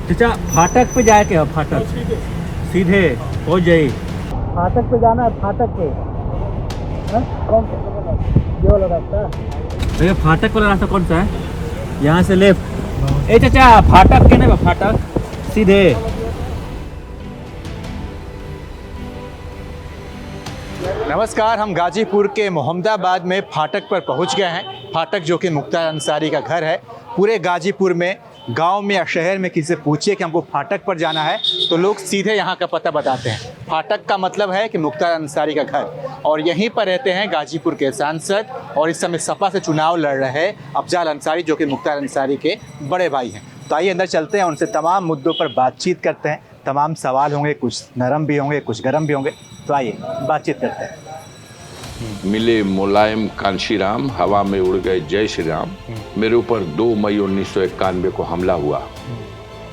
चाचा फाटक पे जाए क्या? फाटक सीधे पहुंच जाइए। फाटक पे जाना है, फाटक पे। हाँ? कौन सा? ये वाला रास्ता? भैया फाटक वाला रास्ता कौन सा है? यहाँ से लेफ्ट। ए चाचा फाटक के नहीं, फाटक सीधे। नमस्कार, हम गाजीपुर के मोहम्मदाबाद में फाटक पर पहुंच गए हैं। फाटक जो कि मुख्तार अंसारी का घर है। पूरे गाजीपुर में, गांव में या शहर में किसी से पूछिए कि हमको फाटक पर जाना है तो लोग सीधे यहाँ का पता बताते हैं। फाटक का मतलब है कि मुख्तार अंसारी का घर, और यहीं पर रहते हैं गाजीपुर के सांसद और इस समय सपा से चुनाव लड़ रहे अफजाल अंसारी, जो कि मुख्तार अंसारी के बड़े भाई हैं। तो आइए अंदर चलते हैं, उनसे तमाम मुद्दों पर बातचीत करते हैं। तमाम सवाल होंगे, कुछ नरम भी होंगे, कुछ गर्म भी होंगे। तो आइए बातचीत करते हैं। मिले मुलायम कांशीराम, हवा में उड़ गए जय श्री राम। मेरे ऊपर 2 मई 1991 को हमला हुआ।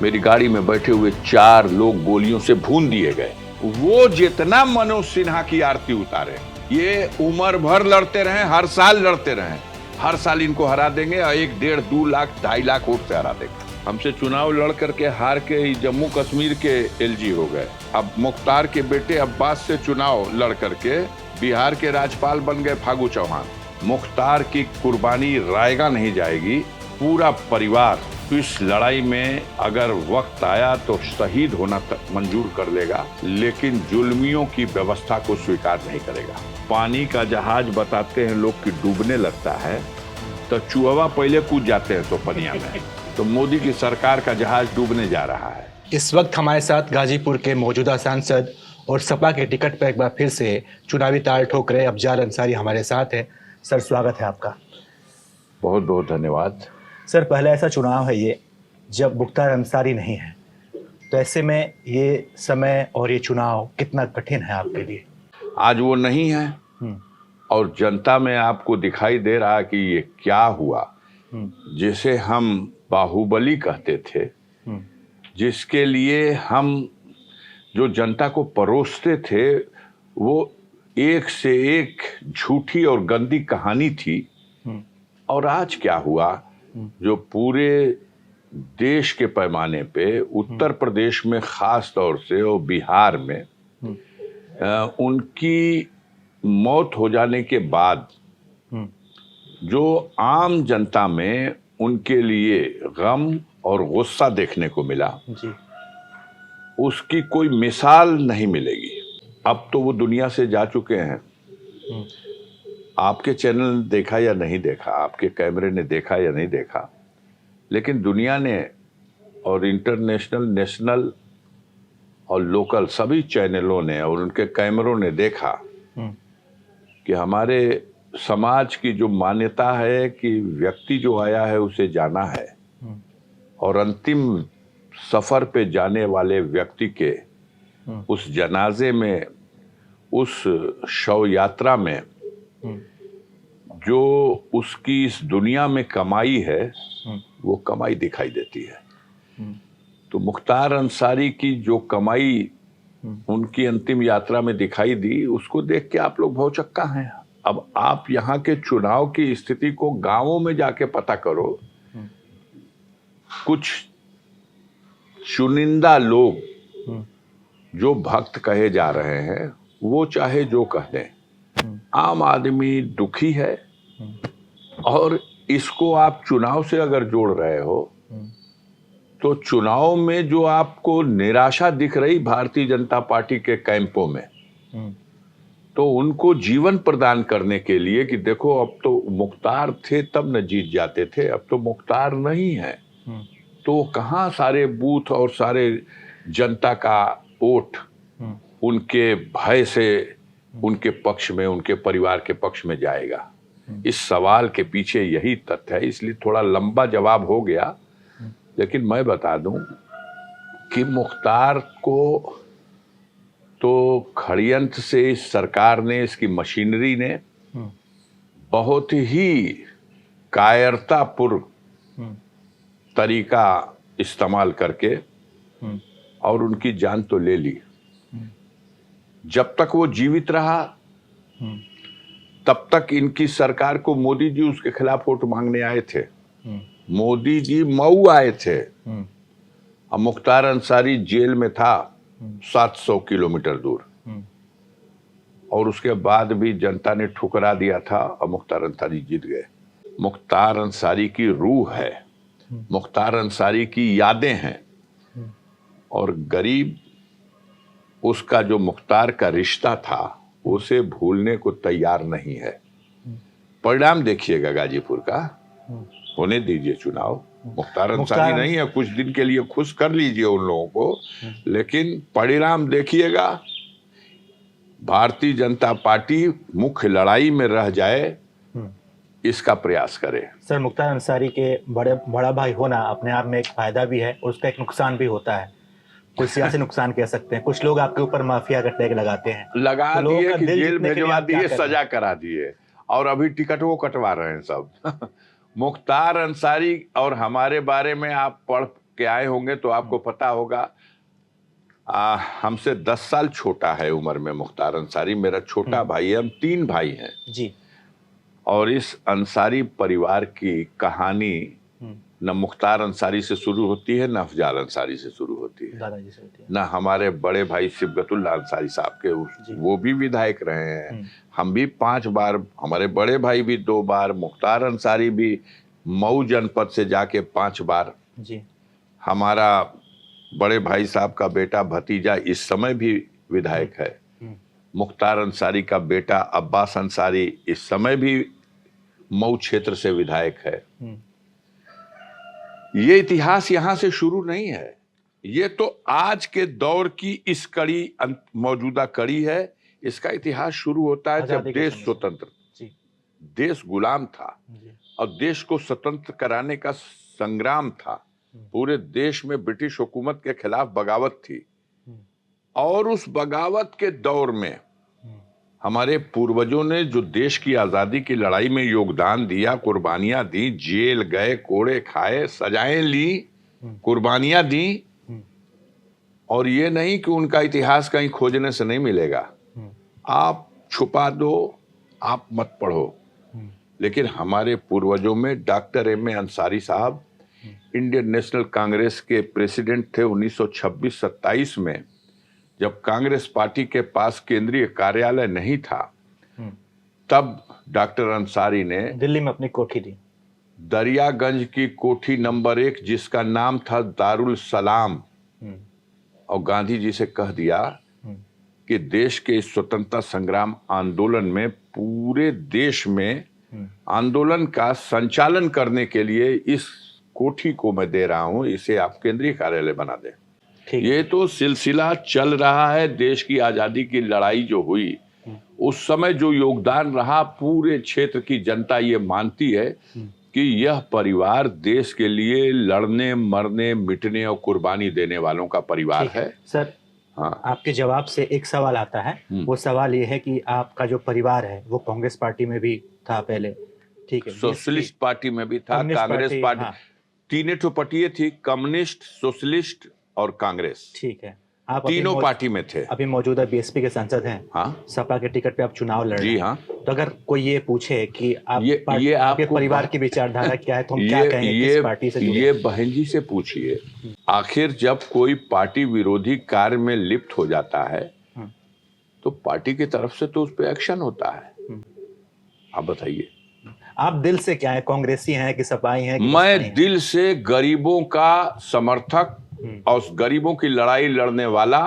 मेरी गाड़ी में बैठे हुए 4 लोग गोलियों से भून दिए गए। वो जितना मनोज सिन्हा की आरती उतारे, ये उम्र भर लड़ते रहे, हर साल लड़ते रहे, हर साल इनको हरा देंगे और 1, 1.5, 2 लाख 2.5 लाख वोट से हरा देंगे। हमसे चुनाव लड़ करके हार के जम्मू कश्मीर के एलजी हो गए। अब मुख्तार के बेटे अब्बास से चुनाव लड़ करके बिहार के राज्यपाल बन गए फागू चौहान। मुख्तार की कुर्बानी रायगा नहीं जाएगी, पूरा परिवार तो इस लड़ाई में अगर वक्त आया तो शहीद होना मंजूर कर लेगा, लेकिन जुल्मियों की व्यवस्था को स्वीकार नहीं करेगा। पानी का जहाज बताते हैं लोग कि डूबने लगता है तो चुहवा पहले कूद जाते हैं तो पनिया में। तो मोदी की सरकार का जहाज डूबने जा रहा है। इस वक्त हमारे साथ गाजीपुर के मौजूदा सांसद और सपा के टिकट पर एक बार फिर से चुनावी ताल ठोक रहे अफजाल अंसारी हमारे साथ हैं। सर, स्वागत है आपका। बहुत बहुत धन्यवाद। सर, पहला ऐसा चुनाव है ये जब मुख्तार अंसारी नहीं है, तो ऐसे में ये समय और ये चुनाव कितना कठिन है आपके लिए? आज वो नहीं है और जनता में आपको दिखाई दे रहा है कि ये क्या हुआ। जिसे हम बाहुबली कहते थे, जिसके लिए हम जो जनता को परोसते थे, वो एक से एक झूठी और गंदी कहानी थी। और आज क्या हुआ, जो पूरे देश के पैमाने पे, उत्तर प्रदेश में खास तौर से और बिहार में उनकी मौत हो जाने के बाद जो आम जनता में उनके लिए गम और गुस्सा देखने को मिला जी। उसकी कोई मिसाल नहीं मिलेगी। अब तो वो दुनिया से जा चुके हैं। आपके चैनल ने देखा या नहीं देखा, आपके कैमरे ने देखा या नहीं देखा, लेकिन दुनिया ने और इंटरनेशनल, नेशनल और लोकल सभी चैनलों ने और उनके कैमरों ने देखा कि हमारे समाज की जो मान्यता है कि व्यक्ति जो आया है उसे जाना है, और अंतिम सफर पे जाने वाले व्यक्ति के उस जनाजे में, उस शव यात्रा में जो उसकी इस दुनिया में कमाई है, वो कमाई दिखाई देती है। तो मुख्तार अंसारी की जो कमाई उनकी अंतिम यात्रा में दिखाई दी, उसको देख के आप लोग भौचक्का हैं। अब आप यहाँ के चुनाव की स्थिति को गांवों में जाके पता करो। कुछ चुनिंदा लोग जो भक्त कहे जा रहे हैं, वो चाहे जो कह दें, आम आदमी दुखी है। और इसको आप चुनाव से अगर जोड़ रहे हो, तो चुनाव में जो आपको निराशा दिख रही भारतीय जनता पार्टी के कैंपों में, तो उनको जीवन प्रदान करने के लिए कि देखो अब तो मुख्तार थे तब न जीत जाते थे, अब तो मुख्तार नहीं है, तो कहाँ सारे बूथ और सारे जनता का वोट उनके भय से उनके पक्ष में, उनके परिवार के पक्ष में जाएगा। इस सवाल के पीछे यही तथ्य है। इसलिए थोड़ा लंबा जवाब हो गया, लेकिन मैं बता दूं कि मुख्तार को तो षड्यंत्र से इस सरकार ने, इसकी मशीनरी ने बहुत ही कायरतापूर्ण तरीका इस्तेमाल करके और उनकी जान तो ले ली। जब तक वो जीवित रहा तब तक इनकी सरकार को मोदी जी उसके खिलाफ वोट मांगने आए थे। मोदी जी मऊ आए थे अब मुख्तार अंसारी जेल में था 700 किलोमीटर दूर, और उसके बाद भी जनता ने ठुकरा दिया था और मुख्तार अंसारी जीत गए। मुख्तार अंसारी की रूह है, मुख्तार अंसारी की यादें हैं, और गरीब उसका जो मुख्तार का रिश्ता था उसे भूलने को तैयार नहीं है। परिणाम देखिएगा गाजीपुर का, होने दीजिए चुनाव। मुख्तार अंसारी नहीं है, कुछ दिन के लिए खुश कर लीजिए उन लोगों को, लेकिन परिणाम देखिएगा। भारतीय जनता पार्टी मुख्य लड़ाई में रह जाए, इसका प्रयास करे। सर, मुख्तार अंसारी के बड़ा भाई होना अपने आप में एक फायदा भी है और उसका एक नुकसान भी होता है। कुछ सियासी नुकसान कह सकते हैं। कुछ लोग आपके ऊपर माफिया का टैग लगाते हैं, लगा तो दिए कि जेल भिजवा दिए, क्या सजा करा दिए, और अभी टिकट वो कटवा रहे हैं सब। मुख्तार अंसारी और हमारे बारे में आप पढ़ के आए होंगे तो आपको पता होगा। हमसे 10 साल छोटा है उम्र में मुख्तार अंसारी, मेरा छोटा भाई है। हम 3 भाई हैं जी। और इस अंसारी परिवार की कहानी न मुख्तार अंसारी से शुरू होती है, न अफजाल अंसारी से शुरू होती है, दादाजी से होती है। न हमारे बड़े भाई सिबगतुल्ला अंसारी साहब के, वो भी विधायक रहे हैं। हम भी 5 बार, हमारे बड़े भाई भी 2 बार, मुख्तार अंसारी भी मऊ जनपद से जाके 5 बार जी। हमारा बड़े भाई साहब का बेटा भतीजा इस समय भी विधायक है। मुख्तार अंसारी का बेटा अब्बास अंसारी इस समय भी मऊ क्षेत्र से विधायक है। ये इतिहास यहां से शुरू नहीं है, ये तो आज के दौर की इस कड़ी, मौजूदा कड़ी है। इसका इतिहास शुरू होता है जब देश स्वतंत्र, देश गुलाम था और देश को स्वतंत्र कराने का संग्राम था। पूरे देश में ब्रिटिश हुकूमत के खिलाफ बगावत थी, और उस बगावत के दौर में हमारे पूर्वजों ने जो देश की आजादी की लड़ाई में योगदान दिया, कुर्बानियां दी, जेल गए, कोड़े खाए, सजाएं ली, कुर्बानियां दी, और ये नहीं कि उनका इतिहास कहीं खोजने से नहीं मिलेगा। आप छुपा दो, आप मत पढ़ो, लेकिन हमारे पूर्वजों में डॉक्टर M.A. अंसारी साहब इंडियन नेशनल कांग्रेस के प्रेसिडेंट थे 1926-27 में। जब कांग्रेस पार्टी के पास केंद्रीय कार्यालय नहीं था, तब डॉक्टर अंसारी ने दिल्ली में अपनी कोठी दी, दरियागंज की कोठी नंबर 1, जिसका नाम था दारुल सलाम, और गांधी जी से कह दिया कि देश के स्वतंत्रता संग्राम आंदोलन में, पूरे देश में आंदोलन का संचालन करने के लिए इस कोठी को मैं दे रहा हूं, इसे आप केंद्रीय कार्यालय बना दें। ये तो सिलसिला चल रहा है। देश की आजादी की लड़ाई जो हुई, उस समय जो योगदान रहा, पूरे क्षेत्र की जनता ये मानती है कि यह परिवार देश के लिए लड़ने, मरने, मिटने और कुर्बानी देने वालों का परिवार है। सर, हाँ, आपके जवाब से एक सवाल आता है। वो सवाल ये है कि आपका जो परिवार है वो कांग्रेस पार्टी में भी था पहले, ठीक है, सोशलिस्ट पार्टी में भी था, कांग्रेस पार्टी, हाँ। 3 ठो पार्टियां थी, कम्युनिस्ट, सोशलिस्ट और कांग्रेस, ठीक है। आप तीनों पार्टी में थे। अभी मौजूदा बीएसपी के सांसद हैं, हाँ, सपा के टिकट पे आप चुनाव लड़ रहे हैं, हाँ। तो अगर कोई ये पूछे कि आप ये आपके परिवार की विचारधारा क्या है, तो हम क्या कहेंगे, किस पार्टी से जुड़े? ये बहन जी से पूछिए। आखिर जब कोई पार्टी विरोधी कार्य में लिप्त हो जाता है तो पार्टी की तरफ से तो उस पर एक्शन होता है। आप बताइए, आप दिल से क्या है, कांग्रेसी हैं कि सपाई हैं? मैं दिल से गरीबों का समर्थक और गरीबों की लड़ाई लड़ने वाला,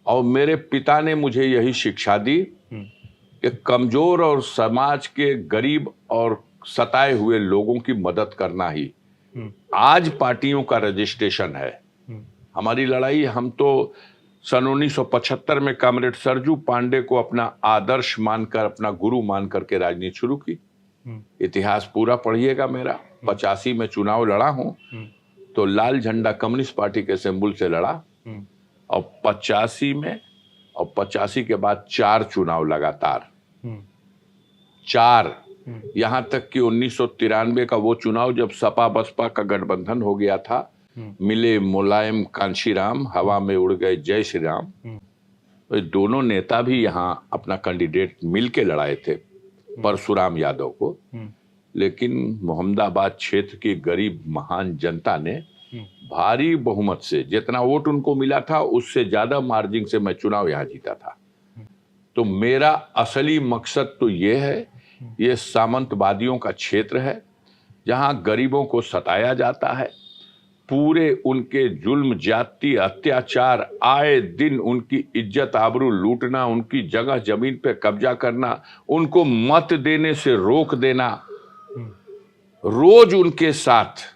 और मेरे पिता ने मुझे यही शिक्षा दी कि कमजोर और समाज के गरीब और सताए हुए लोगों की मदद करना ही आज पार्टियों का रजिस्ट्रेशन है। हमारी लड़ाई, हम तो सन 1975 में कॉमरेड सरजू पांडे को अपना आदर्श मानकर, अपना गुरु मानकर के राजनीति शुरू की। इतिहास पूरा पढ़िएगा मेरा। 85 में चुनाव लड़ा हूं तो लाल झंडा कम्युनिस्ट पार्टी के सिंबल से लड़ा, और 85 में और 85 के बाद 4 चुनाव लगातार, 4, यहां तक कि 1993 का वो चुनाव जब सपा बसपा का गठबंधन हो गया था, मिले मुलायम कांशीराम, हवा में उड़ गए जय श्री राम, तो दोनों नेता भी यहां अपना कैंडिडेट मिलके लड़ाए थे, परशुराम यादव को। लेकिन मोहम्मदाबाद क्षेत्र की गरीब महान जनता ने भारी बहुमत से, जितना वोट उनको मिला था उससे ज्यादा मार्जिन से मैं चुनाव यहां जीता था। तो मेरा असली मकसद तो ये है, ये सामंतवादियों का क्षेत्र है जहां गरीबों को सताया जाता है, पूरे उनके जुल्म, जाति, अत्याचार, आए दिन उनकी इज्जत आबरू लूटना, उनकी जगह जमीन पे कब्जा करना, उनको मत देने से रोक देना, रोज उनके साथ।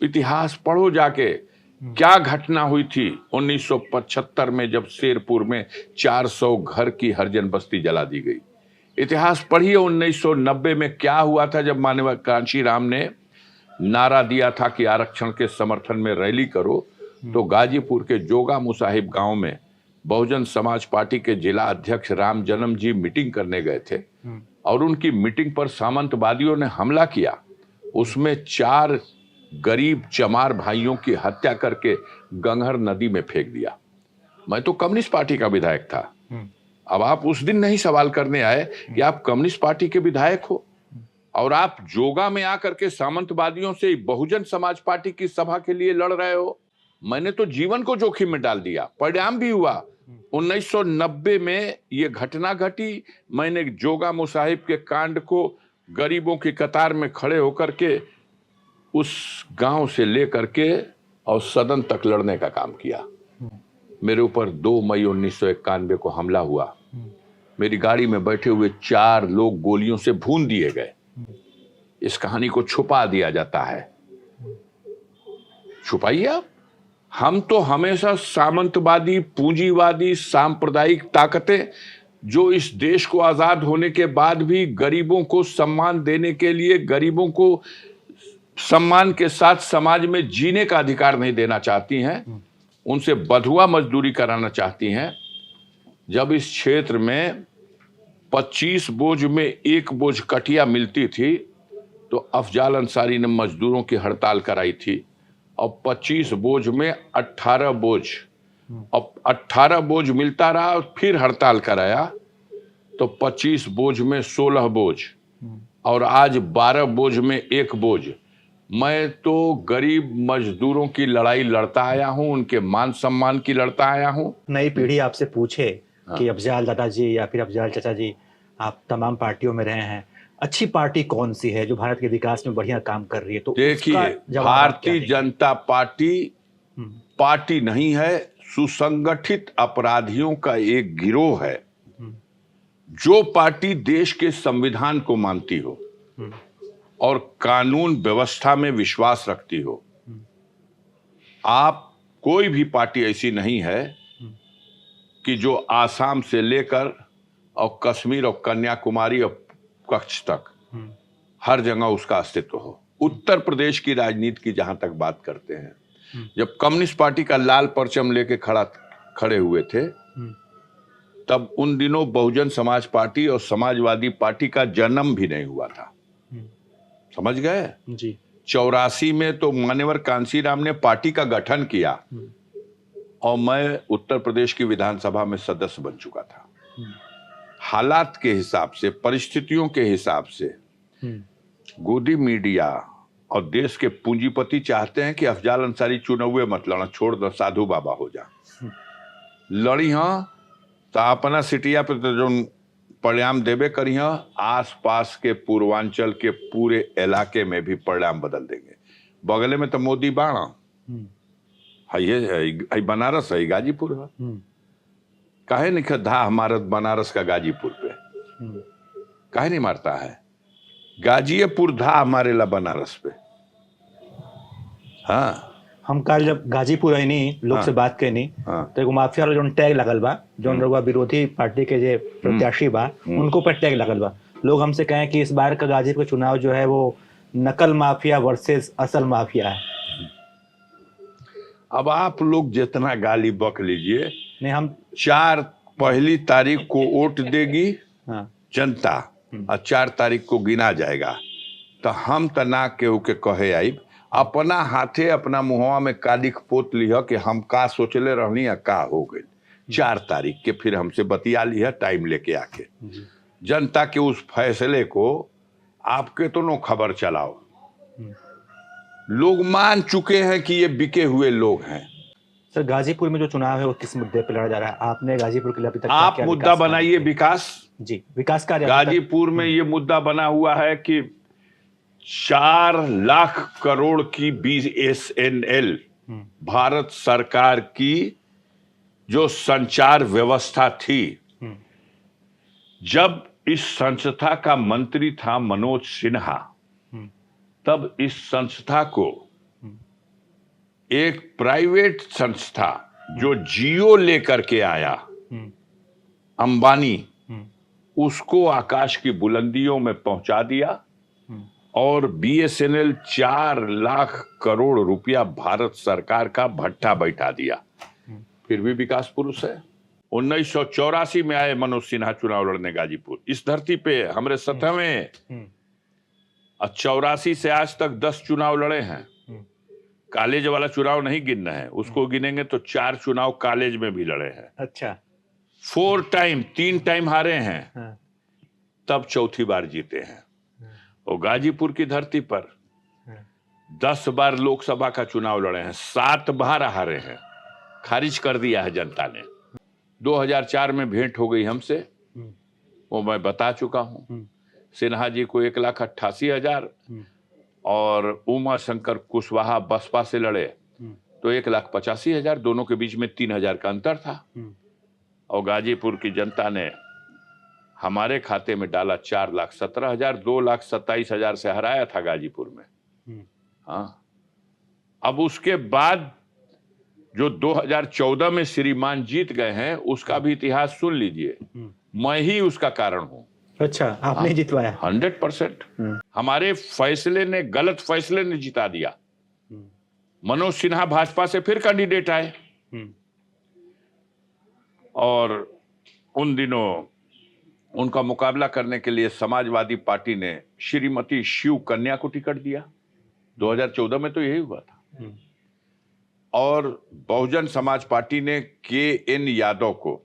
इतिहास पढ़ो जाके, क्या घटना हुई थी 1975 में जब शेरपुर में 400 घर की हरिजन बस्ती जला दी गई। इतिहास पढ़िए 1990 में क्या हुआ था जब माननीय कांशीराम ने नारा दिया था कि आरक्षण के समर्थन में रैली करो। तो गाजीपुर के जोगा मुसाहिब गांव में बहुजन समाज पार्टी के जिला अध्यक्ष राम जन्म जी मीटिंग करने गए थे और उनकी मीटिंग पर सामंतवादियों ने हमला किया। उसमें 4 गरीब चमार भाइयों की हत्या करके गंगहर नदी में फेंक दिया। मैं तो कम्युनिस्ट पार्टी का विधायक था। अब आप उस दिन नहीं सवाल करने आए कि आप कम्युनिस्ट पार्टी के विधायक हो और आप जोगा में आकर के सामंतवादियों से बहुजन समाज पार्टी की सभा के लिए लड़ रहे हो। मैंने तो जीवन को जोखिम में डाल दिया, परिणाम भी हुआ। 1990 में ये घटना घटी। मैंने जोगा मुसाहिब के कांड को गरीबों की कतार में खड़े होकर के उस गांव से लेकर के और सदन तक लड़ने का काम किया। मेरे ऊपर 2 मई 1991 को हमला हुआ। मेरी गाड़ी में बैठे हुए 4 लोग गोलियों से भून दिए गए। इस कहानी को छुपा दिया जाता है। छुपाइए आप। हम तो हमेशा सामंतवादी, पूंजीवादी, सांप्रदायिक ताकतें जो इस देश को आजाद होने के बाद भी गरीबों को सम्मान देने के लिए, गरीबों को सम्मान के साथ समाज में जीने का अधिकार नहीं देना चाहती हैं, उनसे बधुआ मजदूरी कराना चाहती हैं। जब इस क्षेत्र में 25 बोझ में 1 बोझ कटिया मिलती थी तो अफजाल अंसारी ने मजदूरों की हड़ताल कराई थी और 25 बोझ में 18 बोझ, अब 18 बोझ मिलता रहा और फिर हड़ताल कराया तो 25 बोझ में 16 बोझ और आज 12 बोझ में 1 बोझ। मैं तो गरीब मजदूरों की लड़ाई लड़ता आया हूं, उनके मान सम्मान की लड़ता आया हूं। नई पीढ़ी आपसे पूछे कि अफजाल दादाजी या फिर अफजाल चाचा जी, आप तमाम पार्टियों में रहे हैं, अच्छी पार्टी कौन सी है जो भारत के विकास में बढ़िया काम कर रही है? तो देखिए, भारतीय जनता पार्टी पार्टी नहीं है, सुसंगठित अपराधियों का एक गिरोह है। जो पार्टी देश के संविधान को मानती हो और कानून व्यवस्था में विश्वास रखती हो, आप कोई भी पार्टी ऐसी नहीं है कि जो आसाम से लेकर और कश्मीर और कन्याकुमारी और कच्छ तक हर जगह उसका अस्तित्व हो। उत्तर प्रदेश की राजनीति की जहां तक बात करते हैं, जब कम्युनिस्ट पार्टी का लाल परचम लेके खड़े हुए थे तब उन दिनों बहुजन समाज पार्टी और समाजवादी पार्टी का जन्म भी नहीं हुआ था। समझ गए जी। 84 में तो मान्यवर कांशीराम ने पार्टी का गठन किया और मैं उत्तर प्रदेश की विधानसभा में सदस्य बन चुका था। हालात के हिसाब से, परिस्थितियों के हिसाब से गोदी मीडिया और देश के पूंजीपति चाहते हैं कि अफजाल अंसारी चुनाव मत लड़ा, छोड़ दो, साधु बाबा हो जा। लड़ी हाँ तो अपना सिटिया पे तो जो परिणाम देवे करी हाँ, आस पास के पूर्वांचल के पूरे इलाके में भी परिणाम बदल देंगे। बगले में तो मोदी बाणा है, ये बनारस है, गाजीपुर है। काहे नहीं खद्धा हमारा बनारस का गाजीपुर पे, काहे नहीं मारता है? गाजीपुर धा हमारे ला बनारस पे। हाँ, हम कल जब गाजीपुर आईनी लोग से बात करनी तो एगो माफिया वाला जो टैग लगल बा, जो रउआ विरोधी पार्टी के जे प्रत्याशी बा उनको पर टैग लगल बा। लोग हमसे कहें कि इस बार का गाजीपुर चुनाव जो है वो नकल माफिया वर्सेस असल माफिया है। अब आप लोग जितना गाली बक लीजिए, नहीं हम 4 पहली तारीख को वोट देगी जनता और 4 तारीख को गिना जाएगा। तो हम तना केहू के कहे आई, अपना हाथे अपना मुहवा में कालिख पोत लिया कि हम का सोचले रहनी या का हो गई। 4 तारीख के फिर हमसे बतिया लिया टाइम लेके आके। जनता के उस फैसले को आपके तो नो खबर चलाओ। लोग मान चुके हैं कि ये बिके हुए लोग हैं। सर गाजीपुर में जो चुनाव है वो किस मुद्दे पे लड़ा जा रहा है? आपने गाजीपुर के लिए अभी तक आप क्या मुद्दा विकास कार्य बनाइए किए? विकास। जी, विकास कार्य अभी तक- गाजीपुर में ये मुद्दा बना हुआ है कि 4 लाख करोड़ की BSNL भारत सरकार की जो संचार व्यवस्था थी, जब इस संस्था का मंत्री था मनोज सिन्हा, तब इस संस्था को एक प्राइवेट संस्था जो जियो लेकर के आया, अंबानी, उसको आकाश की बुलंदियों में पहुंचा दिया और BSNL 4 लाख करोड़ रुपया भारत सरकार का भट्टा बैठा दिया। फिर भी विकास पुरुष है। 1984 में आए मनोज सिन्हा चुनाव लड़ने गाजीपुर, इस धरती पे हमारे 7वें, 84 से आज तक 10 चुनाव लड़े हैं। कॉलेज वाला चुनाव नहीं गिनना है, उसको गिनेंगे तो 4 चुनाव कॉलेज में भी लड़े हैं। अच्छा, 3 टाइम हारे हैं, तब चौथी बार जीते हैं। और गाजीपुर की धरती पर 10 बार लोकसभा का चुनाव लड़े हैं, 7 बार हारे हैं, खारिज कर दिया है जनता ने। 2004 में भेंट हो गई हमसे, वो मैं बता चुका हूं। सिन्हा जी को 1,88,000 और उमा शंकर कुशवाहा बसपा से लड़े तो 1,85,000, दोनों के बीच में 3,000 का अंतर था। और गाजीपुर की जनता ने हमारे खाते में डाला 4,17,000, 2,27,000 से हराया था गाजीपुर में। हाँ, अब उसके बाद जो 2014 में श्रीमान जीत गए हैं, उसका भी इतिहास सुन लीजिए। मैं ही उसका कारण हूं। अच्छा, आपने जितवाया? 100%। हमारे फैसले ने, गलत फैसले ने जिता दिया। मनोज सिन्हा भाजपा से फिर कैंडिडेट आए और उन दिनों उनका मुकाबला करने के लिए समाजवादी पार्टी ने श्रीमती शिव कन्या को टिकट दिया। 2014 में तो यही हुआ था। और बहुजन समाज पार्टी ने KN यादव को,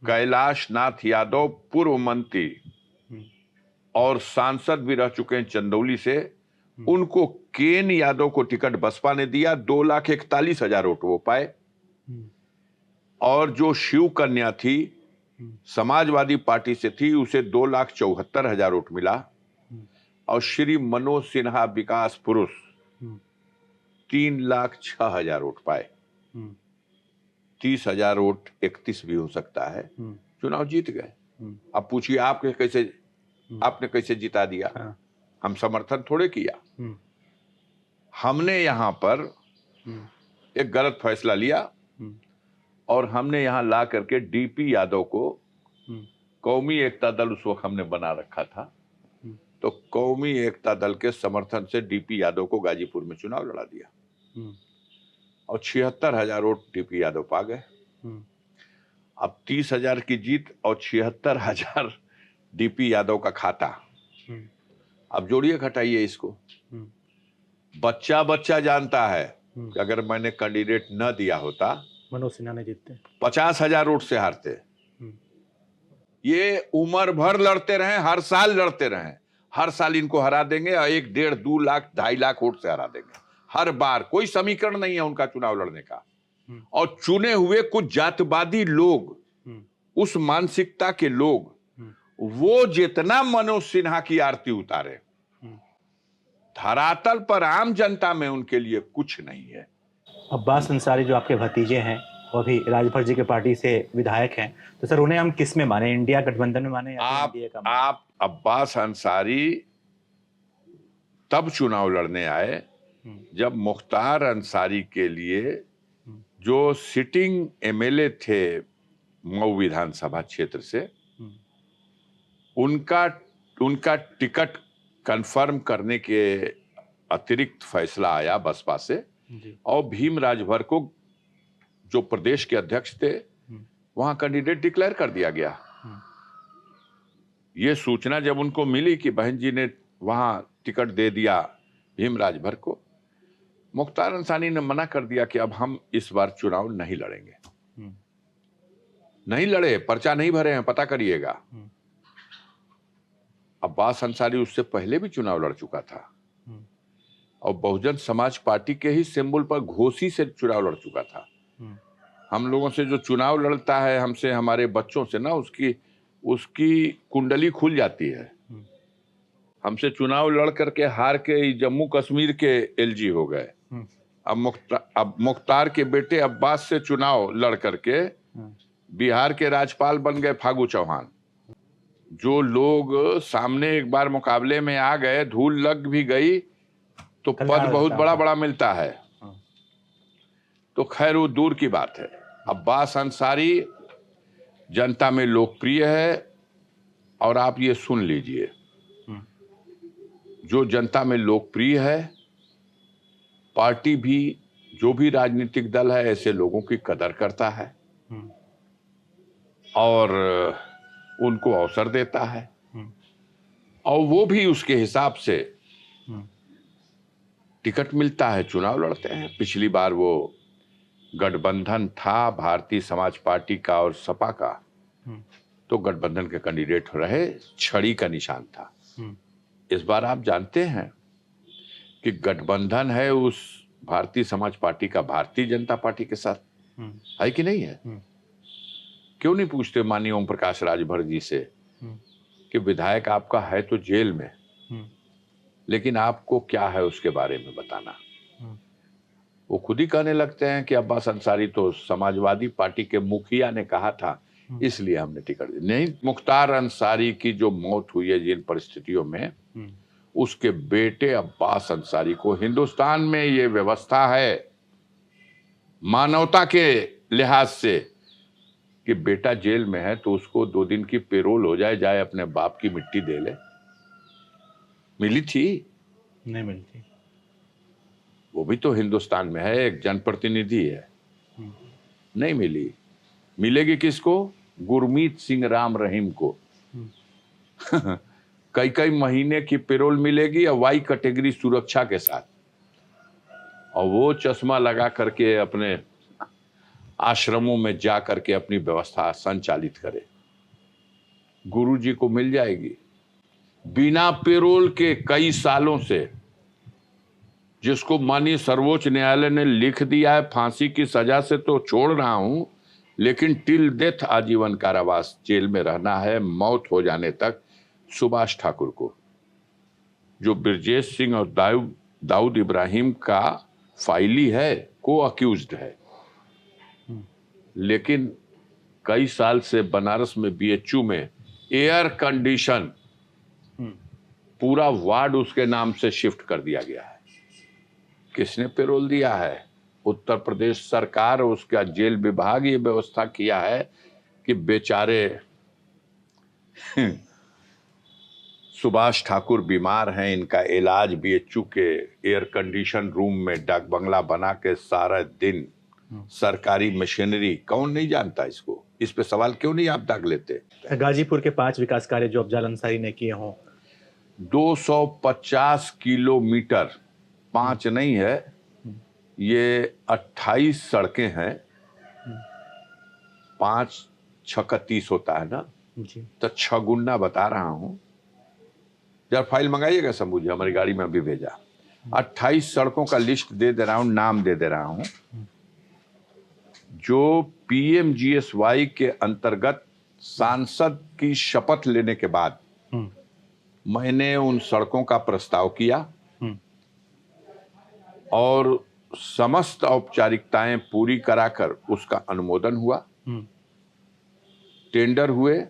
कैलाश नाथ यादव पूर्व मंत्री और सांसद भी रह चुके हैं चंदौली से, उनको KN यादव को टिकट बसपा ने दिया। 2,41,000 वोट वो पाए। और जो शिव कन्या थी, समाजवादी पार्टी से थी, उसे 2,74,000 वोट मिला। और श्री मनोज सिन्हा विकास पुरुष 3,06,000 वोट पाए। 30,000 वोट 31 भी हो सकता है। चुनाव जीत गए। अब पूछिए आपने कैसे जिता दिया? हम समर्थन थोड़े किया। हमने यहां पर एक गलत फैसला लिया और हमने यहां ला करके DP यादव को, कौमी एकता दल उस वक्त हमने बना रखा था, तो कौमी एकता दल के समर्थन से DP यादव को गाजीपुर में चुनाव लड़ा दिया और 76,000 वोट DP यादव पा गए। अब 30,000 की जीत और 76,000 DP यादव का खाता। अब जोड़िए घटाइए इसको। बच्चा बच्चा जानता है कि अगर मैंने कैंडिडेट न दिया होता, मनोज सिन्हा ने जीतते, 50,000 वोट से हारते। ये उम्र भर लड़ते रहे, हर साल लड़ते रहे, हर साल इनको हरा देंगे और 1, 1.5, 2 लाख, 2.5 लाख वोट से हरा देंगे हर बार। कोई समीकरण नहीं है उनका चुनाव लड़ने का। और चुने हुए कुछ जातवादी लोग, उस मानसिकता के लोग, वो जितना मनोज सिन्हा की आरती उतारे, धरातल पर आम जनता में उनके लिए कुछ नहीं है। अब्बास अंसारी जो आपके भतीजे हैं, वो भी राजभर जी के पार्टी से विधायक हैं, तो सर उन्हें हम किस में माने? इंडिया गठबंधन में माने या एनडीए का माने? आप अब्बास अंसारी तब चुनाव लड़ने आए जब मुख्तार अंसारी के लिए जो सिटिंग MLA थे मऊ विधानसभा क्षेत्र से, उनका टिकट कंफर्म करने के अतिरिक्त फैसला आया बसपा से और भीम राजभर को, जो प्रदेश के अध्यक्ष थे, वहां कैंडिडेट डिक्लेयर कर दिया गया। ये सूचना जब उनको मिली कि बहन जी ने वहां टिकट दे दिया भीम राजभर को, मुख्तार अंसारी ने मना कर दिया कि अब हम इस बार चुनाव नहीं लड़ेंगे। नहीं लड़े, पर्चा नहीं भरे हैं, पता करिएगा। अब्बास अंसारी उससे पहले भी चुनाव लड़ चुका था और बहुजन समाज पार्टी के ही सिंबल पर घोसी से चुनाव लड़ चुका था। हम लोगों से जो चुनाव लड़ता है, हमसे, हमारे बच्चों से ना, उसकी कुंडली खुल जाती है। हमसे चुनाव लड़ करके हार के जम्मू कश्मीर के एलजी हो गए। अब मुख्तार के बेटे अब्बास से चुनाव लड़ करके बिहार के राज्यपाल बन गए फागू चौहान। जो लोग सामने एक बार मुकाबले में आ गए, धूल लग भी गई तो पद बहुत बड़ा बड़ा मिलता है। तो खैर वो दूर की बात है। अब्बास अंसारी जनता में लोकप्रिय है, और आप ये सुन लीजिए, जो जनता में लोकप्रिय है, पार्टी भी, जो भी राजनीतिक दल है, ऐसे लोगों की कदर करता है और उनको अवसर देता है, और वो भी उसके हिसाब से टिकट मिलता है, चुनाव लड़ते हैं। पिछली बार वो गठबंधन था भारतीय समाज पार्टी का और सपा का, तो गठबंधन के कैंडिडेट रहे, छड़ी का निशान था। इस बार आप जानते हैं कि गठबंधन है उस भारतीय समाज पार्टी का भारतीय जनता पार्टी के साथ, है कि नहीं है? क्यों नहीं पूछते माननीय ओम प्रकाश राजभर जी से कि विधायक आपका है तो जेल में, लेकिन आपको क्या है उसके बारे में बताना? वो खुद ही कहने लगते हैं कि अब्बास अंसारी तो समाजवादी पार्टी के मुखिया ने कहा था, इसलिए हमने टिकट दी। नहीं, मुख्तार अंसारी की जो मौत हुई है जिन परिस्थितियों में, उसके बेटे अब्बास अंसारी को, हिंदुस्तान में ये व्यवस्था है मानवता के लिहाज से कि बेटा जेल में है तो उसको 2 दिन की पेरोल हो जाए, जाए अपने बाप की मिट्टी दे ले। मिली थी? नहीं मिलती। वो भी तो हिंदुस्तान में है, एक जनप्रतिनिधि है, नहीं मिली। मिलेगी किसको? गुरमीत सिंह राम रहीम को कई कई महीने की पेरोल मिलेगी, और वाई कैटेगरी सुरक्षा के साथ, और वो चश्मा लगा करके अपने आश्रमों में जा करके अपनी व्यवस्था संचालित करे। गुरुजी को मिल जाएगी बिना पेरोल के कई सालों से, जिसको माननीय सर्वोच्च न्यायालय ने लिख दिया है फांसी की सजा से तो छोड़ रहा हूं, लेकिन टिल डेथ आजीवन कारावास जेल में रहना है, मौत हो जाने तक। सुभाष ठाकुर को, जो ब्रजेश सिंह और दाऊद इब्राहिम का फाइली है, को अक्यूज्ड है, लेकिन कई साल से बनारस में बीएचयू में एयर कंडीशन पूरा वार्ड उसके नाम से शिफ्ट कर दिया गया है। किसने पेरोल दिया है? उत्तर प्रदेश सरकार, उसका जेल विभाग ये व्यवस्था किया है कि बेचारे सुभाष ठाकुर बीमार हैं, इनका इलाज बीएचयू के एयर कंडीशन रूम में डाक बंगला बना के सारा दिन, सरकारी मशीनरी, कौन नहीं जानता इसको? इस पे सवाल क्यों नहीं आप दाग लेते? गाजीपुर के 5 विकास कार्य जो अफजल अंसारी ने किए हों, 250 किलोमीटर, 5 नहीं है, ये 28 सड़कें हैं। 5 6 30 होता है ना जी, तो 6 गुना बता रहा हूं। जरा फाइल मंगाइएगा शंभू जी, हमारी गाड़ी में अभी भेजा। 28 सड़कों का लिस्ट दे दे रहा हूं, नाम दे दे रहा हूं, जो पीएमजीएसवाई के अंतर्गत सांसद की शपथ लेने के बाद मैंने उन सड़कों का प्रस्ताव किया और समस्त औपचारिकताएं पूरी कराकर उसका अनुमोदन हुआ, टेंडर हुए,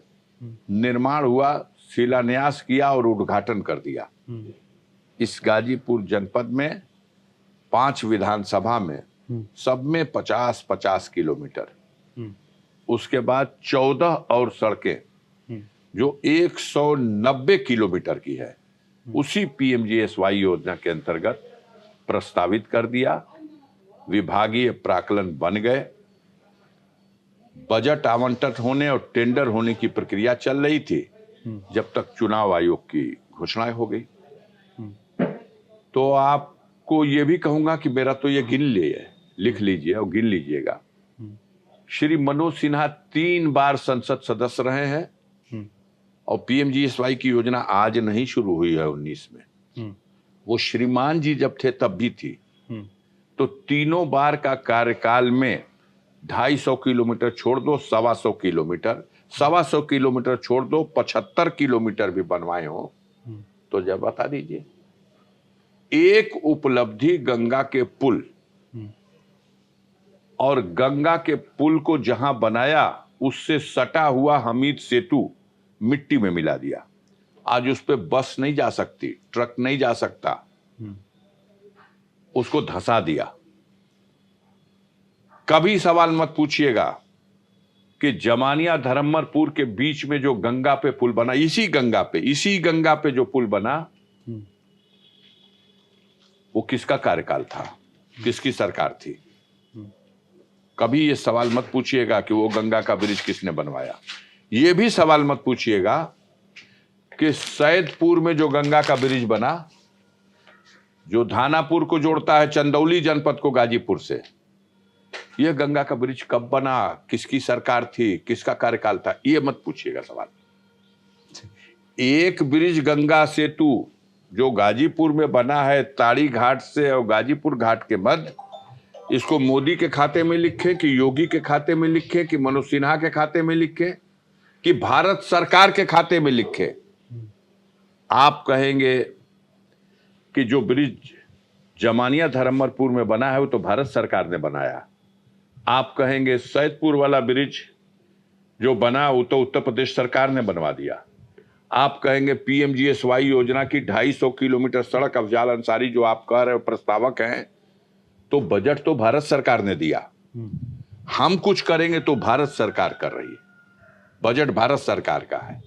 निर्माण हुआ, शिलान्यास किया और उद्घाटन कर दिया। इस गाजीपुर जनपद में 5 विधानसभा में सब में 50-50 किलोमीटर, उसके बाद 14 और सड़कें जो 190 किलोमीटर की है, उसी पीएमजीएसवाई योजना के अंतर्गत प्रस्तावित कर दिया। विभागीय प्राक्कलन बन गए, बजट आवंटन होने और टेंडर होने की प्रक्रिया चल रही थी जब तक चुनाव आयोग की घोषणा हो गई। तो आपको ये भी कहूंगा कि मेरा तो ये गिन लिए, लिख लीजिए और गिन लीजिएगा। श्री मनोज सिन्हा 3 बार संसद सदस्य रहे हैं और पीएमजीएसवाई की योजना आज नहीं शुरू हुई है 19 में, वो श्रीमान जी जब थे तब भी थी। तो तीनों बार का कार्यकाल में 250 किलोमीटर छोड़ दो, 125 किलोमीटर, 125 किलोमीटर छोड़ दो, 75 किलोमीटर भी बनवाए हो तो जब बता दीजिए। एक उपलब्धि गंगा के पुल, और गंगा के पुल को जहां बनाया उससे सटा हुआ हमीद सेतु मिट्टी में मिला दिया। आज उस पे बस नहीं जा सकती, ट्रक नहीं जा सकता, उसको धंसा दिया। कभी सवाल मत पूछिएगा कि जमानिया धर्मपुर के बीच में जो गंगा पे पुल बना, इसी गंगा पे जो पुल बना वो किसका कार्यकाल था, किसकी सरकार थी। कभी ये सवाल मत पूछिएगा कि वो गंगा का ब्रिज किसने बनवाया। ये भी सवाल मत पूछिएगा कि सैदपुर में जो गंगा का ब्रिज बना, जो धानापुर को जोड़ता है चंदौली जनपद को गाजीपुर से, यह गंगा का ब्रिज कब बना, किसकी सरकार थी, किसका कार्यकाल था, ये मत पूछिएगा सवाल। एक ब्रिज गंगा सेतु जो गाजीपुर में बना है, ताड़ी घाट से और गाजीपुर घाट के मध्य, इसको मोदी के खाते में लिखे कि योगी के खाते में लिखे कि मनोज सिन्हा के खाते में लिखे कि भारत सरकार के खाते में लिखे। आप कहेंगे कि जो ब्रिज जमानिया धर्मपुर में बना है वो तो भारत सरकार ने बनाया। आप कहेंगे सैदपुर वाला ब्रिज जो बना वो तो उत्तर प्रदेश सरकार ने बनवा दिया। आप कहेंगे PMGSY योजना की 250 किलोमीटर सड़क, अफजाल अंसारी जो आप कह रहे हो प्रस्तावक हैं, तो बजट तो भारत सरकार ने दिया। हम कुछ करेंगे तो भारत सरकार कर रही है, बजट भारत सरकार का है।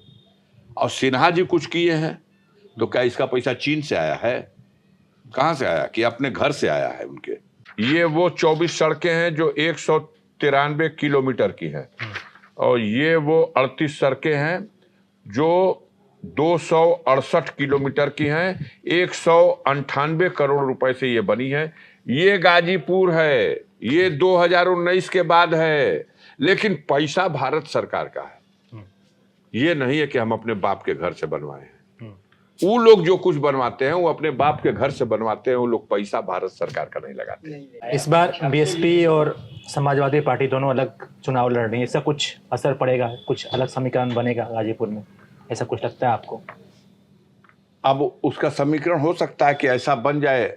और सिन्हा जी कुछ किए हैं तो क्या इसका पैसा चीन से आया है, कहां से आया, कि अपने घर से आया है उनके। ये वो 24 सड़कें हैं जो 193 किलोमीटर की हैं, और ये वो 38 सड़कें हैं जो 268 किलोमीटर की हैं। 198 करोड़ रुपए से ये बनी है। ये गाजीपुर है, ये 2019 के बाद है, लेकिन पैसा भारत सरकार का है। ये नहीं है कि हम अपने बाप के घर से बनवाए हैं। वो लोग जो कुछ बनवाते हैं वो अपने बाप के घर से बनवाते हैं, वो लोग पैसा भारत सरकार का नहीं लगाते। इस बार BSP और समाजवादी पार्टी दोनों अलग चुनाव लड़ रही है, इसका कुछ असर पड़ेगा, कुछ अलग समीकरण बनेगा गाजीपुर में, ऐसा कुछ लगता है आपको? अब उसका समीकरण हो सकता है कि ऐसा बन जाए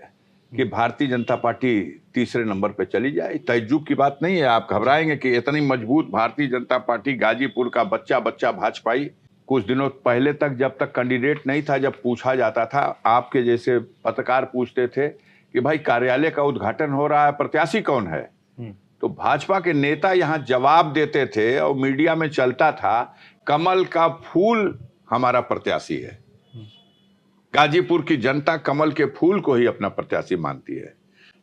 कि भारतीय जनता पार्टी तीसरे नंबर पे चली जाए। तैजुब की बात नहीं है। आप घबराएंगे कि इतनी मजबूत भारतीय जनता पार्टी, गाजीपुर का बच्चा भाजपाई, कुछ दिनों पहले तक जब तक कैंडिडेट नहीं था, जब पूछा जाता था, आपके जैसे पत्रकार पूछते थे कि भाई कार्यालय का उद्घाटन हो रहा है, प्रत्याशी कौन है, तो भाजपा के नेता यहाँ जवाब देते थे और मीडिया में चलता था, कमल का फूल हमारा प्रत्याशी है। गाजीपुर की जनता कमल के फूल को ही अपना प्रत्याशी मानती है।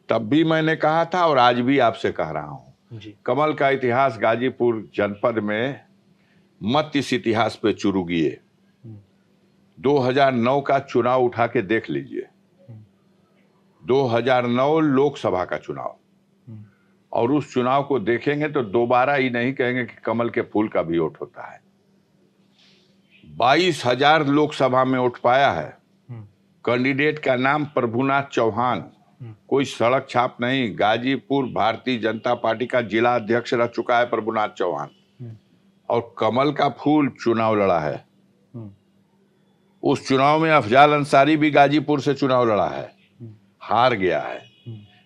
तब भी मैंने कहा था और आज भी आपसे कह रहा हूं, कमल का इतिहास गाजीपुर जनपद में मत इस इतिहास पे चुरुगिए। 2009 का चुनाव उठा के देख लीजिए, 2009 लोकसभा का चुनाव, और उस चुनाव को देखेंगे तो दोबारा ही नहीं कहेंगे कि कमल के फूल का भी वोट होता है। 22,000 लोकसभा में वोट पाया है। कैंडिडेट का नाम प्रभुनाथ चौहान, कोई सड़क छाप नहीं, गाजीपुर भारतीय जनता पार्टी का जिला अध्यक्ष रह चुका है प्रभुनाथ चौहान, और कमल का फूल चुनाव लड़ा है। उस चुनाव में अफजाल अंसारी भी गाजीपुर से चुनाव लड़ा है, हार गया है,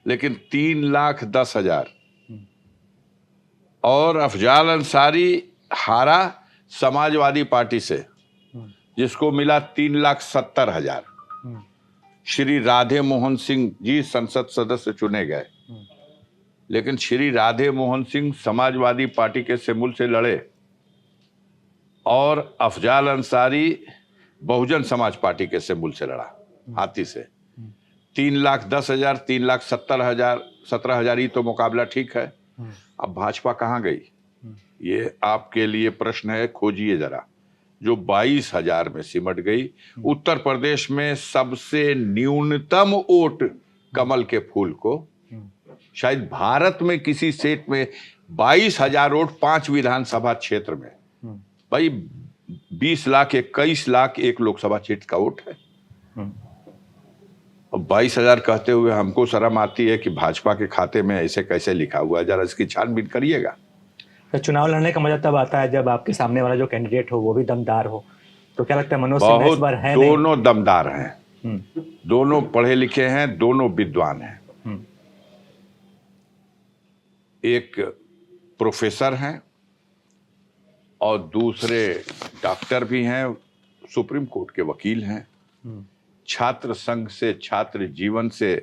लेकिन 3,10,000। और अफजाल अंसारी हारा समाजवादी पार्टी से, जिसको मिला 3,70,000। श्री राधे मोहन सिंह जी संसद सदस्य चुने गए, लेकिन श्री राधे मोहन सिंह समाजवादी पार्टी के सिमुल से लड़े, और अफजाल अंसारी बहुजन समाज पार्टी के सिमुल से लड़ा, हाथी से। 3,10,000, 3,70,000, 17,000 ही तो मुकाबला ठीक है। अब भाजपा कहाँ गई, ये आपके लिए प्रश्न है, खोजिए जरा। जो 22,000 में सिमट गई। उत्तर प्रदेश में सबसे न्यूनतम वोट कमल के फूल को, शायद भारत में किसी स्टेट में 22,000 वोट 5 विधानसभा क्षेत्र में, भाई 20 लाख 21 लाख एक लोकसभा क्षेत्र का वोट है। अब 22,000 कहते हुए हमको शर्म आती है कि भाजपा के खाते में ऐसे कैसे लिखा हुआ है, जरा इसकी छानबीन करिएगा। तो चुनाव लड़ने का मजा तब आता है जब आपके सामने वाला जो कैंडिडेट हो वो भी दमदार हो। तो क्या लगता है मनोज सिन्हा इस बहुत बार है दोनों दमदार हैं, दोनों पढ़े लिखे हैं, दोनों विद्वान हैं। एक प्रोफेसर हैं और दूसरे डॉक्टर भी हैं, सुप्रीम कोर्ट के वकील हैं, छात्र संघ से, छात्र जीवन से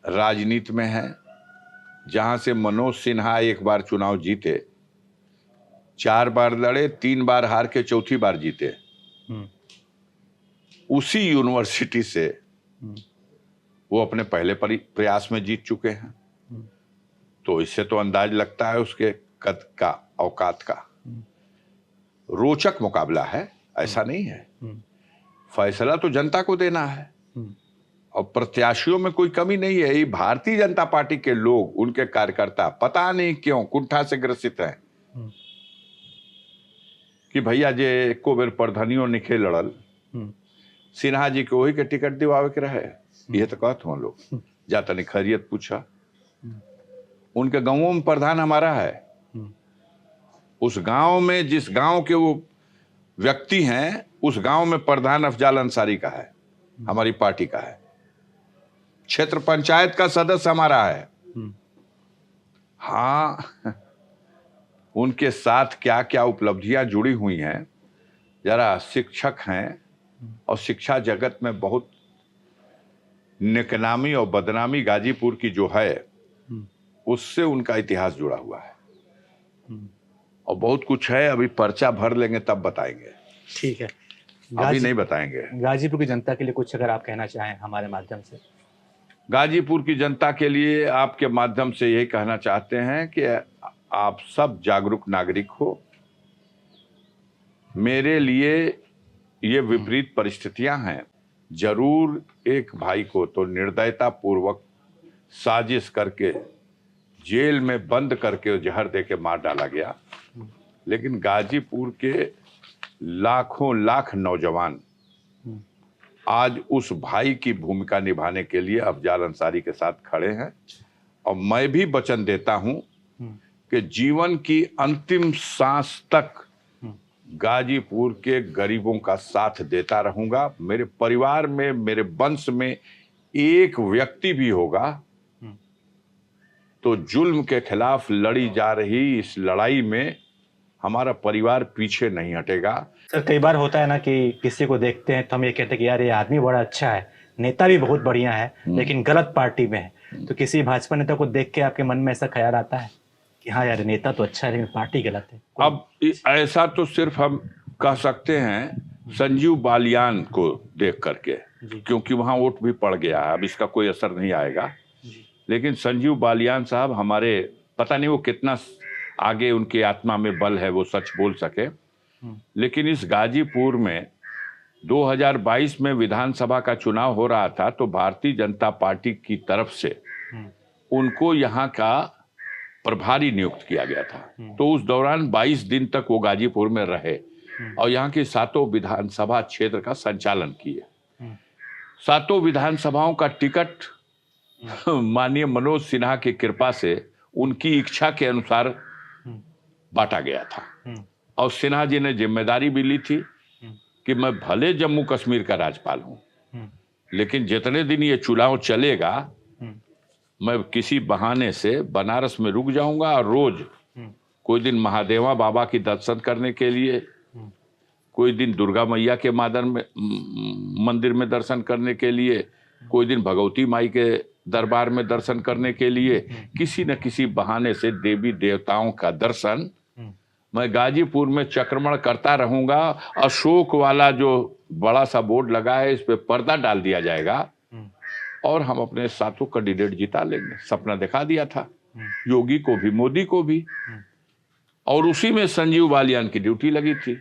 राजनीति में हैं। जहां से मनोज सिन्हा एक बार चुनाव जीते, 4 बार लड़े, 3 बार हार के चौथी बार जीते, उसी यूनिवर्सिटी से वो अपने पहले प्रयास में जीत चुके हैं। तो इससे तो अंदाज लगता है उसके कद का, औकात का। रोचक मुकाबला है, ऐसा नहीं है। फैसला तो जनता को देना है और प्रत्याशियों में कोई कमी नहीं है। ये भारतीय जनता पार्टी के लोग, उनके कार्यकर्ता पता नहीं क्यों कुंठा से ग्रसित हैं कि भैया जे एको बेर प्रधानियों निखे लड़ल, सिन्हा जी को वही के टिकट दिवावे के रहे। ये तो कहते हैं लोग, जा तनी खैरियत पूछा। उनके गांवों में प्रधान हमारा है। उस गांव में, जिस गांव के वो व्यक्ति हैं, उस गांव में प्रधान अफजाल अंसारी का है, हमारी पार्टी का है। क्षेत्र पंचायत का सदस्य हमारा है। हाँ, उनके साथ क्या क्या उपलब्धियां जुड़ी हुई हैं। जरा शिक्षक हैं और शिक्षा जगत में बहुत नेकनामी और बदनामी गाजीपुर की जो है, उससे उनका इतिहास जुड़ा हुआ है और बहुत कुछ है। अभी पर्चा भर लेंगे तब बताएंगे। ठीक है, अभी नहीं बताएंगे। गाजीपुर की जनता के लिए कुछ अगर आप कहना चाहें हमारे माध्यम से। गाजीपुर की जनता के लिए आपके माध्यम से यही कहना चाहते हैं कि आप सब जागरूक नागरिक हो। मेरे लिए ये विपरीत परिस्थितियां हैं। जरूर एक भाई को तो निर्दयता पूर्वक साजिश करके जेल में बंद करके जहर दे के मार डाला गया, लेकिन गाजीपुर के लाखों लाख नौजवान आज उस भाई की भूमिका निभाने के लिए अफजाल अंसारी के साथ खड़े हैं। और मैं भी वचन देता हूं कि जीवन की अंतिम सांस तक गाजीपुर के गरीबों का साथ देता रहूंगा। मेरे परिवार में, मेरे वंश में एक व्यक्ति भी होगा तो जुल्म के खिलाफ लड़ी जा रही इस लड़ाई में हमारा परिवार पीछे नहीं हटेगा। सर, कई बार होता है ना कि किसी को देखते हैं तो हम ये कहते हैं कि यार ये आदमी बड़ा अच्छा है, नेता भी बहुत बढ़िया है, लेकिन गलत पार्टी में है। तो किसी भाजपा नेता को देख के आपके मन में ऐसा ख्याल आता है कि हाँ यार नेता तो अच्छा है लेकिन पार्टी गलत है? अब ऐसा तो सिर्फ हम कह सकते हैं संजीव बालियान को देख करके, क्योंकि वहां वोट भी पड़ गया है। अब इसका कोई असर नहीं आएगा, लेकिन संजीव बालियान साहब हमारे, पता नहीं वो कितना आगे उनकी आत्मा में बल है वो सच बोल सके, लेकिन इस गाजीपुर में 2022 में विधानसभा का चुनाव हो रहा था तो भारतीय जनता पार्टी की तरफ से उनको यहाँ का प्रभारी नियुक्त किया गया था। तो उस दौरान 22 दिन तक वो गाजीपुर में रहे और यहाँ की 7 विधानसभा क्षेत्र का संचालन किए। 7 विधानसभाओं का टिकट माननीय मनोज सिन्हा की कृपा से उनकी इच्छा के अनुसार बांटा गया था। और सिन्हा जी ने जिम्मेदारी भी ली थी कि मैं भले जम्मू कश्मीर का राज्यपाल हूं, लेकिन जितने दिन ये चुनाव चलेगा मैं किसी बहाने से बनारस में रुक जाऊंगा और रोज कोई दिन महादेवा बाबा की दर्शन करने के लिए, कोई दिन दुर्गा मैया के मंदिर में दर्शन करने के लिए, कोई दिन भगवती माई के दरबार में दर्शन करने के लिए, किसी न किसी बहाने से देवी देवताओं का दर्शन मैं गाजीपुर में चक्रमण करता रहूंगा। अशोक वाला जो बड़ा सा बोर्ड लगा है इस पे पर्दा डाल दिया जाएगा और हम अपने 7 कैंडिडेट जिता लेंगे। सपना दिखा दिया था योगी को भी, मोदी को भी, और उसी में संजीव बालियान की ड्यूटी लगी थी।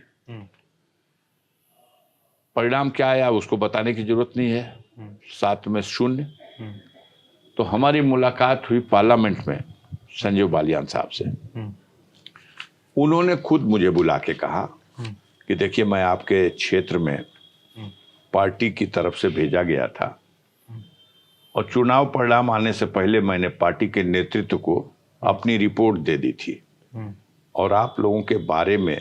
परिणाम क्या आया उसको बताने की जरूरत नहीं है, 7 में 0। तो हमारी मुलाकात हुई पार्लियामेंट में संजीव बालियान साहब से। उन्होंने खुद मुझे बुला के कहा कि देखिए मैं आपके क्षेत्र में पार्टी की तरफ से भेजा गया था और चुनाव परिणाम आने से पहले मैंने पार्टी के नेतृत्व को अपनी रिपोर्ट दे दी थी और आप लोगों के बारे में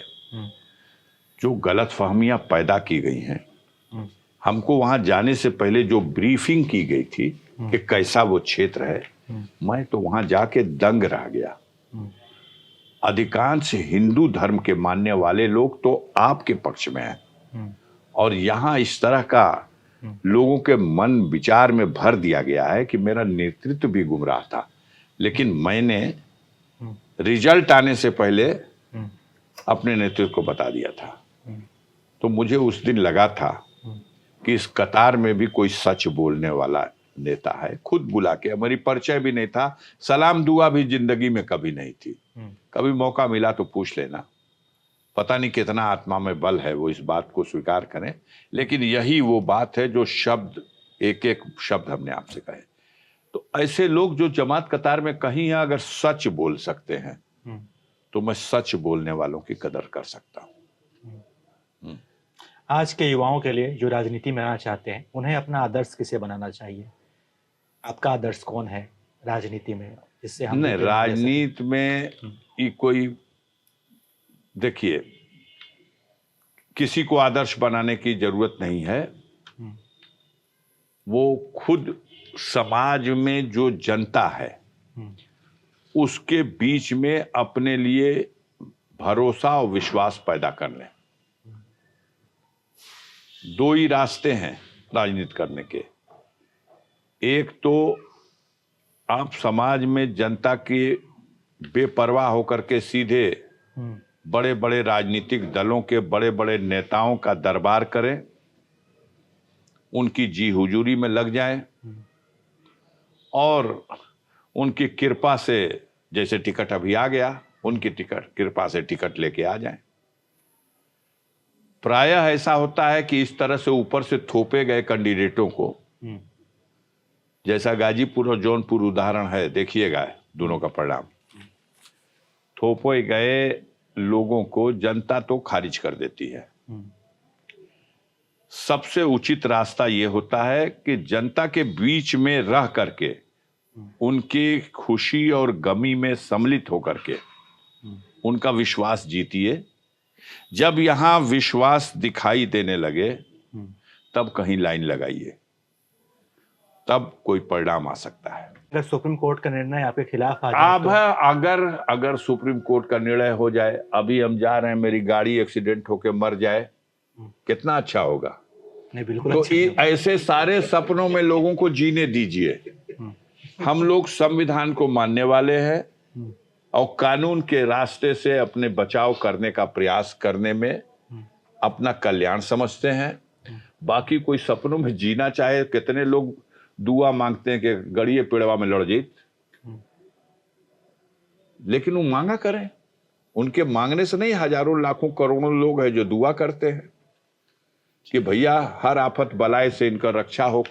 जो गलतफहमियां पैदा की गई हैं, हमको वहां जाने से पहले जो ब्रीफिंग की गई थी कि कैसा वो क्षेत्र है, मैं तो वहां जाके दंग रह गया। अधिकांश हिंदू धर्म के मानने वाले लोग तो आपके पक्ष में हैं और यहाँ इस तरह का लोगों के मन विचार में भर दिया गया है कि मेरा नेतृत्व भी गुमराह था। लेकिन मैंने रिजल्ट आने से पहले अपने नेतृत्व को बता दिया था। तो मुझे उस दिन लगा था कि इस कतार में भी कोई सच बोलने वाला नेता है। खुद बुला के, हमारी परिचय भी नहीं था, सलाम दुआ भी जिंदगी में कभी नहीं थी। कभी मौका मिला तो पूछ लेना, पता नहीं कितना आत्मा में बल है वो इस बात को स्वीकार करें। लेकिन यही वो बात है जो शब्द, एक एक शब्द हमने आपसे कहे। तो ऐसे लोग जो जमात कतार में कहीं अगर सच बोल सकते हैं तो मैं सच बोलने वालों की कदर कर सकता हूं। आज के युवाओं के लिए जो राजनीति में आना चाहते हैं, उन्हें अपना आदर्श किसे बनाना चाहिए? आपका आदर्श कौन है राजनीति में, जिससे हम नहीं, राजनीति में ये कोई, देखिए, किसी को आदर्श बनाने की जरूरत नहीं है। वो खुद समाज में जो जनता है उसके बीच में अपने लिए भरोसा और विश्वास पैदा कर लें। दो ही रास्ते हैं राजनीति करने के। एक तो आप समाज में जनता के बेपरवाह होकर के सीधे बड़े बड़े राजनीतिक दलों के बड़े बड़े नेताओं का दरबार करें, उनकी जी हुजूरी में लग जाएं और उनकी कृपा से, जैसे टिकट अभी आ गया, उनकी कृपा से टिकट लेके आ जाएं। प्रायः ऐसा होता है कि इस तरह से ऊपर से थोपे गए कैंडिडेटों को, जैसा गाजीपुर और जौनपुर उदाहरण है, देखिएगा दोनों का परिणाम, थोपे गए लोगों को जनता तो खारिज कर देती है। सबसे उचित रास्ता यह होता है कि जनता के बीच में रह करके उनकी खुशी और गमी में सम्मिलित होकर के उनका विश्वास जीतिए। जब यहां विश्वास दिखाई देने लगे तब कहीं लाइन लगाइए, तब कोई परिणाम आ सकता है। अगर सुप्रीम कोर्ट का निर्णय आपके खिलाफ आ जाए अब अगर सुप्रीम कोर्ट का निर्णय हो जाए, अभी हम जा रहे हैं, मेरी गाड़ी एक्सीडेंट होके मर जाए, कितना अच्छा होगा। नहीं, बिल्कुल तो अच्छा ऐसे सारे सपनों में लोगों को जीने दीजिए। हम लोग संविधान को मानने वाले हैं और कानून के रास्ते से अपने बचाव करने का प्रयास करने में अपना कल्याण समझते हैं। बाकी कोई सपनों में जीना चाहे, कितने लोग दुआ मांगते हैं कि गड़िए पेड़वा में लड़ जीत, लेकिन वो मांगा करें। उनके मांगने से नहीं, हजारों लाखों करोड़ों लोग हैं जो दुआ करते हैं कि भैया हर आफत बलाए से इनका रक्षा हो।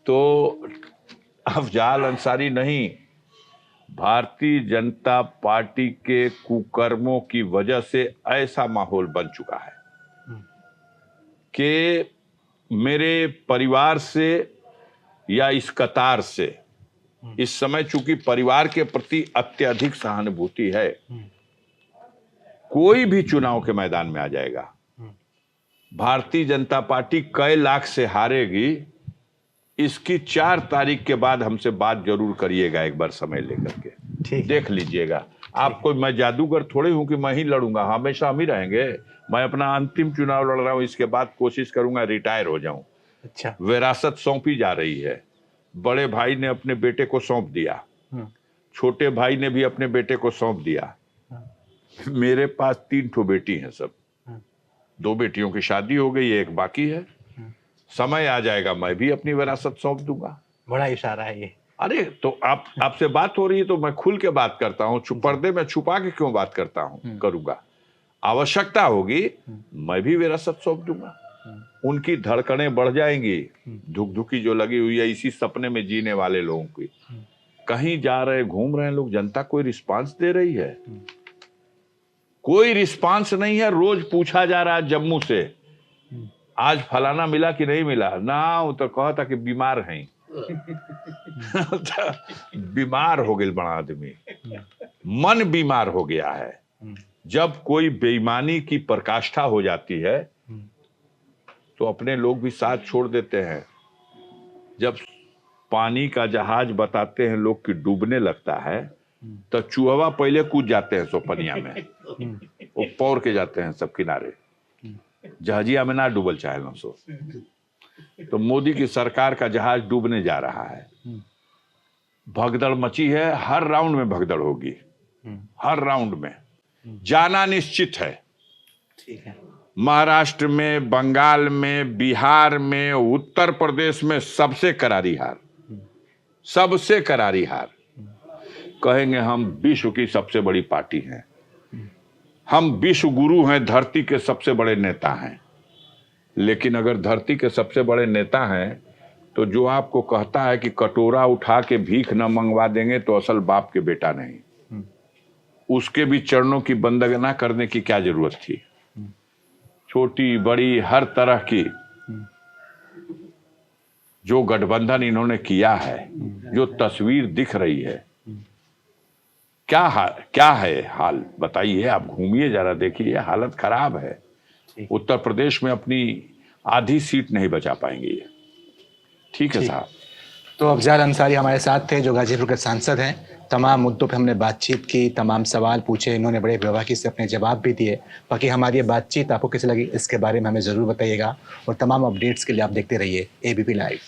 तो अफजाल अंसारी नहीं, भारतीय जनता पार्टी के कुकर्मों की वजह से ऐसा माहौल बन चुका है कि मेरे परिवार से या इस कतार से इस समय, चूंकि परिवार के प्रति अत्यधिक सहानुभूति है, कोई भी चुनाव के मैदान में आ जाएगा। भारतीय जनता पार्टी कई लाख से हारेगी, इसकी 4 तारीख के बाद हमसे बात जरूर करिएगा, एक बार समय लेकर के देख लीजिएगा। आपको, मैं जादूगर थोड़े हूं कि मैं ही लड़ूंगा, हमेशा हम ही रहेंगे। मैं अपना अंतिम चुनाव लड़ रहा हूं, इसके बाद कोशिश करूंगा रिटायर हो जाऊं। अच्छा, विरासत सौंपी जा रही है। बड़े भाई ने अपने बेटे को सौंप दिया, छोटे भाई ने भी अपने बेटे को सौंप दिया। मेरे पास 3 ठो बेटी हैं, सब 2 बेटियों की शादी हो गई, एक बाकी है। समय आ जाएगा मैं भी अपनी विरासत सौंप दूंगा। बड़ा इशारा है ये। अरे तो आपसे बात हो रही है तो मैं खुल के बात करता हूँ, पर्दे में छुपा के क्यों बात करता हूँ, करूंगा। आवश्यकता होगी मैं भी विरासत सौंप दूंगा। उनकी धड़कनें बढ़ जाएंगी, धुकधुकी जो लगी हुई है इसी सपने में जीने वाले लोगों की। कहीं जा रहे, घूम रहे हैं लोग, जनता कोई रिस्पांस दे रही है? कोई रिस्पांस नहीं है। रोज पूछा जा रहा है जम्मू से आज फलाना मिला कि नहीं मिला ना, वो तो कहा था कि बीमार हैं। बीमार हो गए बड़ा आदमी, मन बीमार हो गया है। जब कोई बेईमानी की पराकाष्ठा हो जाती है तो अपने लोग भी साथ छोड़ देते हैं। जब पानी का जहाज बताते हैं लोग कि डूबने लगता है तो चूहवा पहले कूद जाते हैं सोपनिया में, वो पौर के जाते हैं सब किनारे, जहाजिया में ना डूबल चाहे सो। तो मोदी की सरकार का जहाज डूबने जा रहा है, भगदड़ मची है, हर राउंड में भगदड़ होगी, हर राउंड में जाना निश्चित है। ठीक है। महाराष्ट्र में, बंगाल में, बिहार में, उत्तर प्रदेश में सबसे करारी हार, सबसे करारी हार। कहेंगे हम विश्व की सबसे बड़ी पार्टी हैं, हम विश्व गुरु हैं, धरती के सबसे बड़े नेता हैं। लेकिन अगर धरती के सबसे बड़े नेता हैं तो जो आपको कहता है कि कटोरा उठा के भीख न मंगवा देंगे तो असल बाप के बेटा नहीं, उसके भी चरणों की वंदना करने की क्या जरूरत थी। छोटी बड़ी हर तरह की जो गठबंधन इन्होंने किया है, जो तस्वीर दिख रही है, क्या है हाल बताइए। आप घूमिए जरा, देखिए हालत खराब है। उत्तर प्रदेश में अपनी आधी सीट नहीं बचा पाएंगे ये। ठीक है साहब। तो अफजाल अंसारी हमारे साथ थे जो गाजीपुर के सांसद हैं। तमाम मुद्दों पे हमने बातचीत की, तमाम सवाल पूछे, इन्होंने बड़े बेबाकी से अपने जवाब भी दिए। बाकी हमारी ये बातचीत आपको कैसी लगी इसके बारे में हमें ज़रूर बताइएगा, और तमाम अपडेट्स के लिए आप देखते रहिए ABP लाइव।